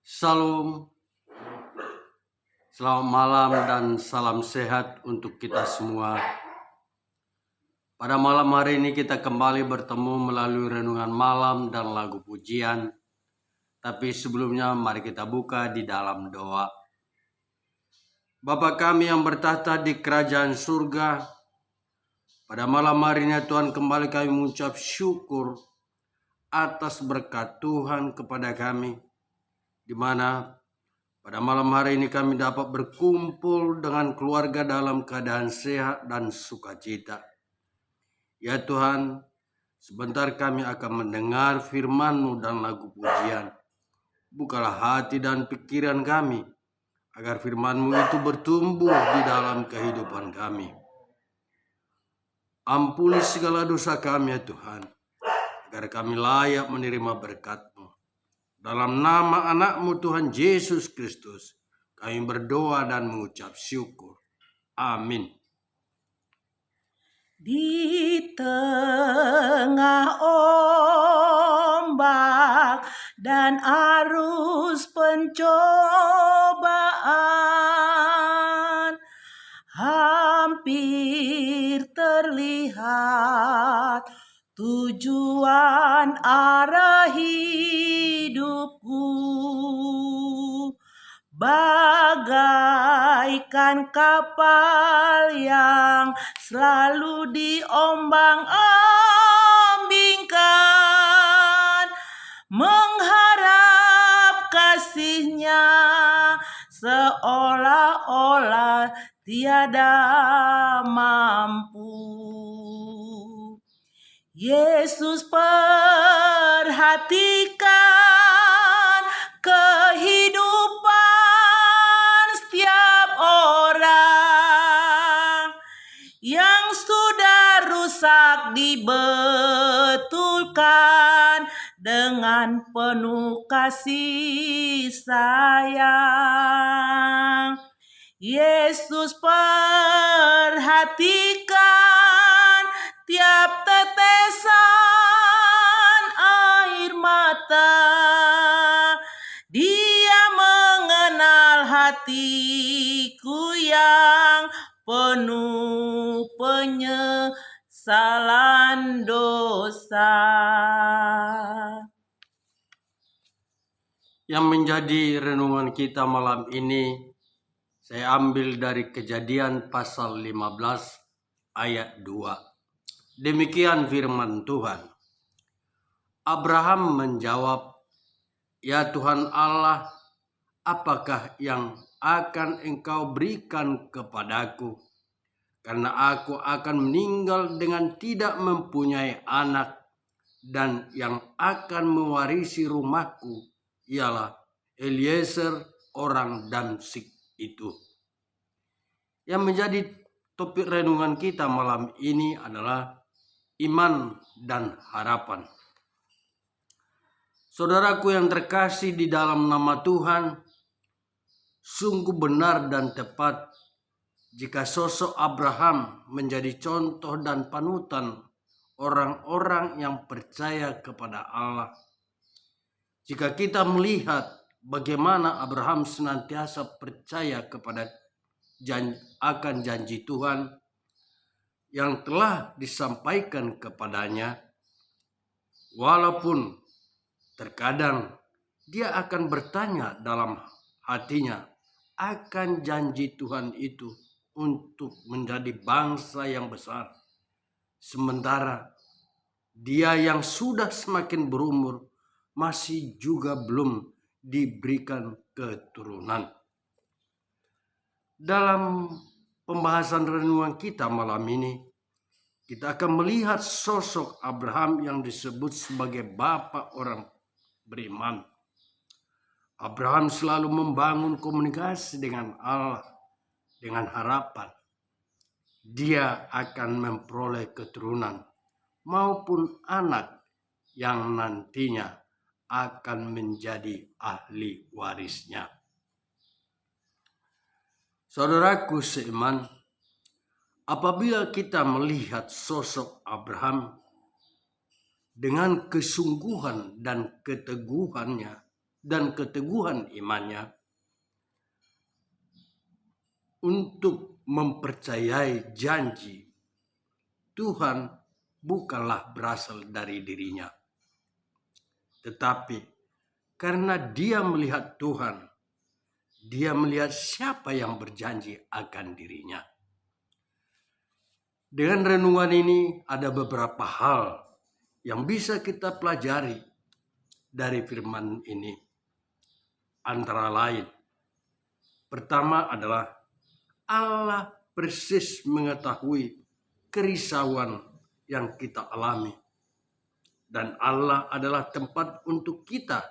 Salam, selamat malam dan salam sehat untuk kita semua. Pada malam hari ini kita kembali bertemu melalui renungan malam dan lagu pujian. Tapi sebelumnya mari kita buka di dalam doa. Bapa kami yang bertahta di kerajaan surga, pada malam hari ini Tuhan kembali kami mengucap syukur atas berkat Tuhan kepada kami, di mana pada malam hari ini kami dapat berkumpul dengan keluarga dalam keadaan sehat dan sukacita. Ya Tuhan, sebentar kami akan mendengar firman-Mu dan lagu pujian. Bukalah hati dan pikiran kami, agar firman-Mu itu bertumbuh di dalam kehidupan kami. Ampuni segala dosa kami ya Tuhan, agar kami layak menerima berkat-Mu. Dalam nama anak-Mu Tuhan Yesus Kristus, kami berdoa dan mengucap syukur. Amin. Di tengah ombak dan arus pencobaan, hampir terlihat tujuan arah hidupku. Bagaikan kapal yang selalu diombang-ambingkan, mengharap kasih-Nya seolah-olah tiada mampu. Yesus, perhatikan kehidupan setiap orang yang sudah rusak, dibetulkan dengan penuh kasih sayang. Yesus, perhatikan tiap tetesan air mata. Dia mengenal hatiku yang penuh penyesalan dosa. Yang menjadi renungan kita malam ini, saya ambil dari Kejadian pasal 15 ayat 2. Demikian firman Tuhan. Abraham menjawab, "Ya Tuhan Allah, apakah yang akan Engkau berikan kepadaku? Karena aku akan meninggal dengan tidak mempunyai anak, dan yang akan mewarisi rumahku ialah Eliezer orang Damsyik itu." Yang menjadi topik renungan kita malam ini adalah iman dan harapan. Saudaraku yang terkasih di dalam nama Tuhan, sungguh benar dan tepat jika sosok Abraham menjadi contoh dan panutan orang-orang yang percaya kepada Allah. Jika kita melihat bagaimana Abraham senantiasa percaya kepada akan janji Tuhan yang telah disampaikan kepadanya, walaupun terkadang dia akan bertanya dalam hatinya akan janji Tuhan itu untuk menjadi bangsa yang besar, sementara dia yang sudah semakin berumur masih juga belum diberikan keturunan. Dalam pembahasan renungan kita malam ini, kita akan melihat sosok Abraham yang disebut sebagai bapa orang beriman. Abraham selalu membangun komunikasi dengan Allah dengan harapan dia akan memperoleh keturunan maupun anak yang nantinya akan menjadi ahli warisnya. Saudaraku seiman, apabila kita melihat sosok Abraham dengan kesungguhan dan keteguhannya, dan keteguhan imannya untuk mempercayai janji Tuhan bukanlah berasal dari dirinya, tetapi karena dia melihat Tuhan, dia melihat siapa yang berjanji akan dirinya. Dengan renungan ini ada beberapa hal yang bisa kita pelajari dari firman ini. Antara lain, pertama adalah Allah persis mengetahui kerisauan yang kita alami. Dan Allah adalah tempat untuk kita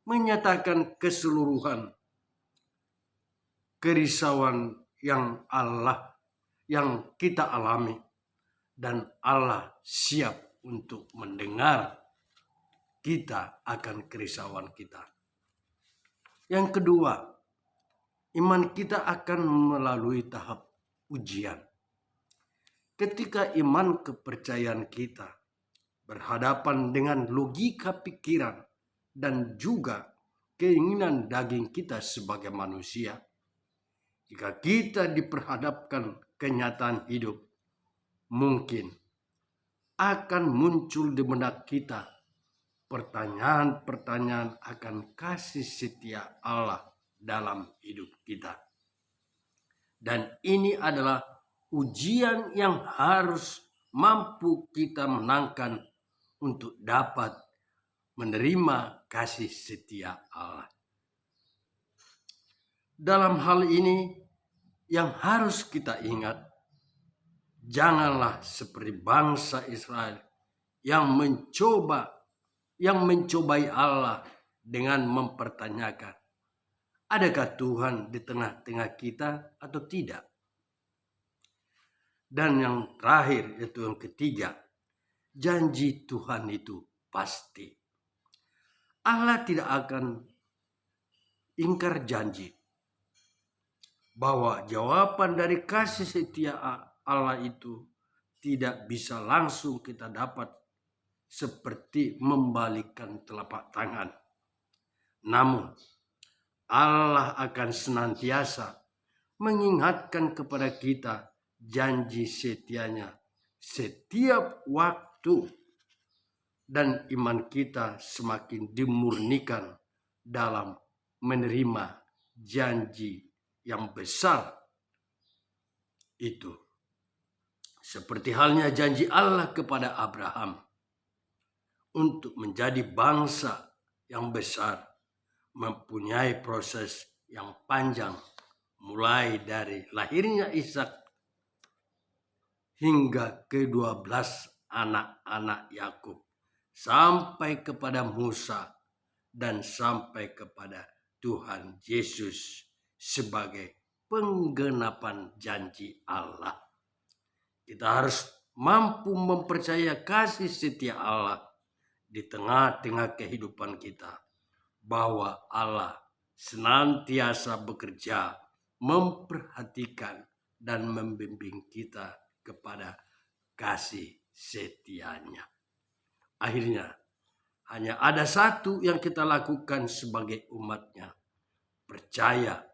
menyatakan keseluruhan kerisauan yang kita alami. Dan Allah siap untuk mendengar kita akan kerisauan kita. Yang kedua, iman kita akan melalui tahap ujian. Ketika iman kepercayaan kita berhadapan dengan logika pikiran dan juga keinginan daging kita sebagai manusia, jika kita diperhadapkan kenyataan hidup, mungkin akan muncul di benak kita pertanyaan-pertanyaan akan kasih setia Allah dalam hidup kita. Dan ini adalah ujian yang harus mampu kita menangkan untuk dapat menerima kasih setia Allah. Dalam hal ini yang harus kita ingat, janganlah seperti bangsa Israel yang mencobai Allah dengan mempertanyakan, adakah Tuhan di tengah-tengah kita atau tidak? Dan yang terakhir, yaitu yang ketiga, janji Tuhan itu pasti. Allah tidak akan ingkar janji bahwa jawaban dari kasih setia Allah itu tidak bisa langsung kita dapat seperti membalikkan telapak tangan. Namun, Allah akan senantiasa mengingatkan kepada kita janji setianya setiap waktu, dan iman kita semakin dimurnikan dalam menerima janji yang besar itu. Seperti halnya janji Allah kepada Abraham untuk menjadi bangsa yang besar, mempunyai proses yang panjang, mulai dari lahirnya Ishak hingga ke-12 anak-anak Yakub, sampai kepada Musa dan sampai kepada Tuhan Yesus sebagai penggenapan janji Allah. Kita harus mampu mempercayai kasih setia Allah di tengah-tengah kehidupan kita, bahwa Allah senantiasa bekerja, memperhatikan dan membimbing kita kepada kasih setianya. Akhirnya, hanya ada satu yang kita lakukan sebagai umatnya, percaya.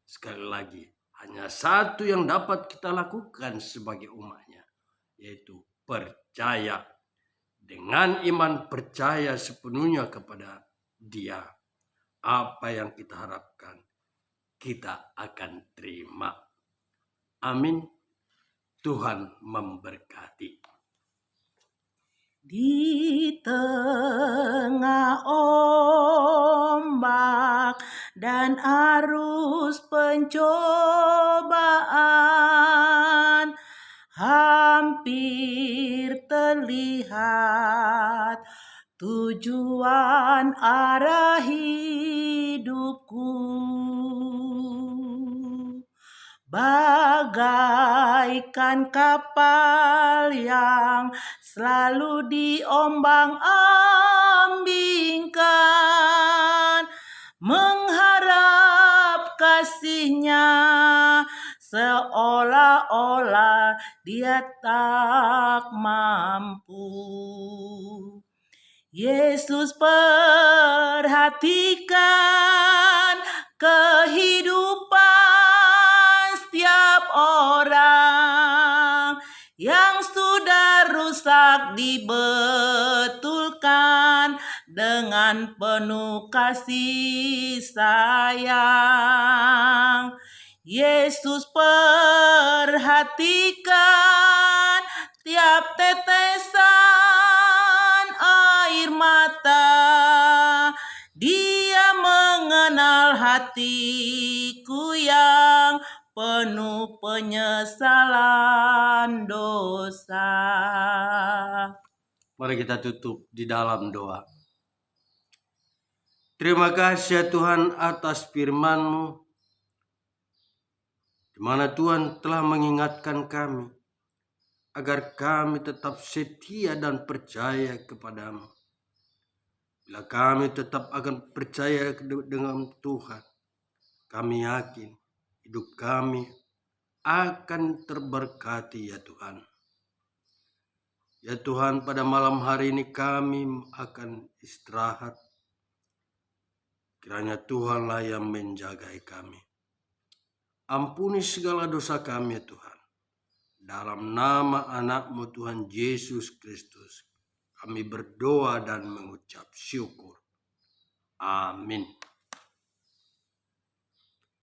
Sekali lagi, hanya satu yang dapat kita lakukan sebagai umatnya, yaitu percaya. Dengan iman percaya sepenuhnya kepada Dia, apa yang kita harapkan kita akan terima. Amin. Tuhan memberkati. Di tengah ombak dan arus pencobaan, hampir terlihat tujuan arah hidupku. Bagaikan kapal yang selalu diombang-ambingkan, mengharap kasih-Nya, seolah-olah Dia tak mampu. Yesus perhatikan kehidupan setiap orang yang sudah rusak, dibetulkan dengan penuh kasih sayang. Yesus perhatikan tiap tetesan air mata. Dia mengenal hatiku yang penuh penyesalan dosa. Mari kita tutup di dalam doa. Terima kasih ya Tuhan atas firman-Mu, di mana Tuhan telah mengingatkan kami agar kami tetap setia dan percaya kepadamu. Bila kami tetap akan percaya dengan Tuhan, kami yakin hidup kami akan terberkati ya Tuhan. Ya Tuhan, pada malam hari ini kami akan istirahat. Kiranya Tuhanlah yang menjagai kami. Ampuni segala dosa kami ya Tuhan. Dalam nama anak-Mu Tuhan Yesus Kristus, kami berdoa dan mengucap syukur. Amin.